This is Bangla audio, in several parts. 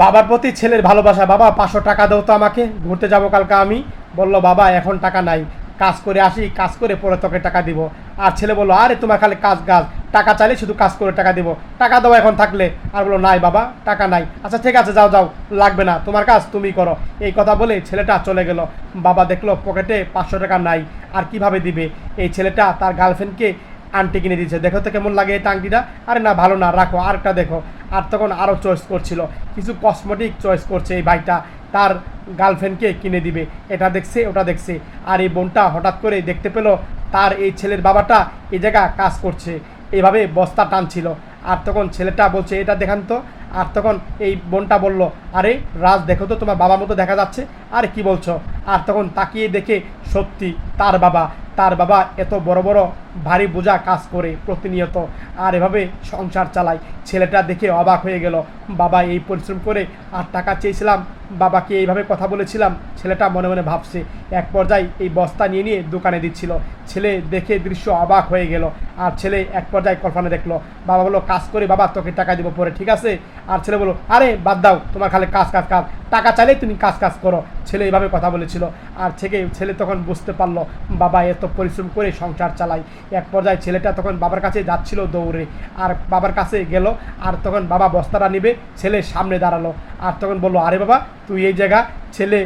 বাবার প্রতি ছেলের ভালোবাসা, বাবা 500 টাকা দাও তো আমাকে, ঘুরতে যাব কালকে আমি। বলল বাবা এখন টাকা নাই, কাজ করে আসি, কাজ করে পরে তোকে টাকা দিব। আর ছেলে বললো আরে তোমার খালি কাজ কাজ, টাকা চাইলে শুধু কাজ করে টাকা দিব, টাকা দাও এখন থাকলে। আর বললো নাই বাবা টাকা নাই। আচ্ছা ঠিক আছে যাও যাও, লাগবে না, তোমার কাজ তুমি করো। এই কথা বলে ছেলেটা চলে গেল। বাবা দেখলো পকেটে 500 টাকা নাই, আর কিভাবে দিবে। এই ছেলেটা তার গার্লফ্রেন্ডকে আংটি কিনে দিয়েছে। দেখো তো কেমন লাগে এটা আংটিটা। আরে না ভালো না, রাখো, আরেকটা দেখো। আর তখন আরও চয়েস করছিল, কিছু কসমেটিক চয়েস করছে এই ভাইটা তার গার্লফ্রেন্ডকে কিনে দিবে। এটা দেখছে ওটা দেখছে। আর এই বোনটা হঠাৎ করে দেখতে পেল তার এই ছেলের বাবাটা এই জায়গা কাজ করছে, এইভাবে বস্তা টানছিল। আর তখন ছেলেটা বলছে এটা দেখান তো। আর তখন এই বোনটা বলল আরে রাজ দেখো তো তোমার বাবার মতো দেখা যাচ্ছে। আরে কি বলছো। আর তখন তাকিয়ে দেখে সত্যি তার বাবা। তার বাবা এত বড় বড় ভারী বোঝা কাজ করে প্রতিনিয়ত, আর এভাবে সংসার চালায়। ছেলেটা দেখে অবাক হয়ে গেল, বাবা এই পরিশ্রম করে, আর টাকা চেয়েছিলাম, বাবাকে এইভাবে কথা বলেছিলাম। ছেলেটা মনে মনে ভাবছে। এক পর্যায়ে এই বস্তা নিয়ে নিয়ে দোকানে দিচ্ছিল। ছেলে দেখে দৃশ্য অবাক হয়ে গেল। আর ছেলে এক পর্যায়ে কল্পনা দেখলো। বাবা বললো কাজ করে বাবা তোকে টাকা দিব পরে, ঠিক আছে। আর ছেলে বললো আরে বাদ দাও, তোমার খালি কাজ কাজ কাজ, টাকা চাইলেই তুমি কাজ কাজ করো। ছেলে এইভাবে কথা বলেছিল। আর ছেলে তখন বুঝতে পারলো বাবা এত পরিশ্রম করে সংসার চালায়। এক পর্যায়ে ছেলেটা তখন বাবার কাছে যাচ্ছিল দৌড়ে। আর বাবার কাছে গেল। আর তখন বাবা বস্তাটা নিবে, ছেলে সামনে দাঁড়ালো। আর তখন বললো আরে বাবা তুই এই জায়গা। ছেলে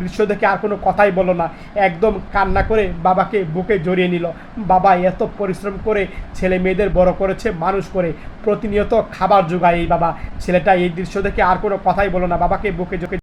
দৃশ্য দেখে আর কোনো কথাই বললো না, একদম কান্না করে বাবাকে বুকে জড়িয়ে নিল। বাবা এত পরিশ্রম করে ছেলে মেয়েদের বড় করেছে, মানুষ করে, প্রতিনিয়ত খাবার জোগায় এই বাবা। ছেলেটা এই দৃশ্য দেখে আর কোনো কথাই বললো না, বাবাকে বুকে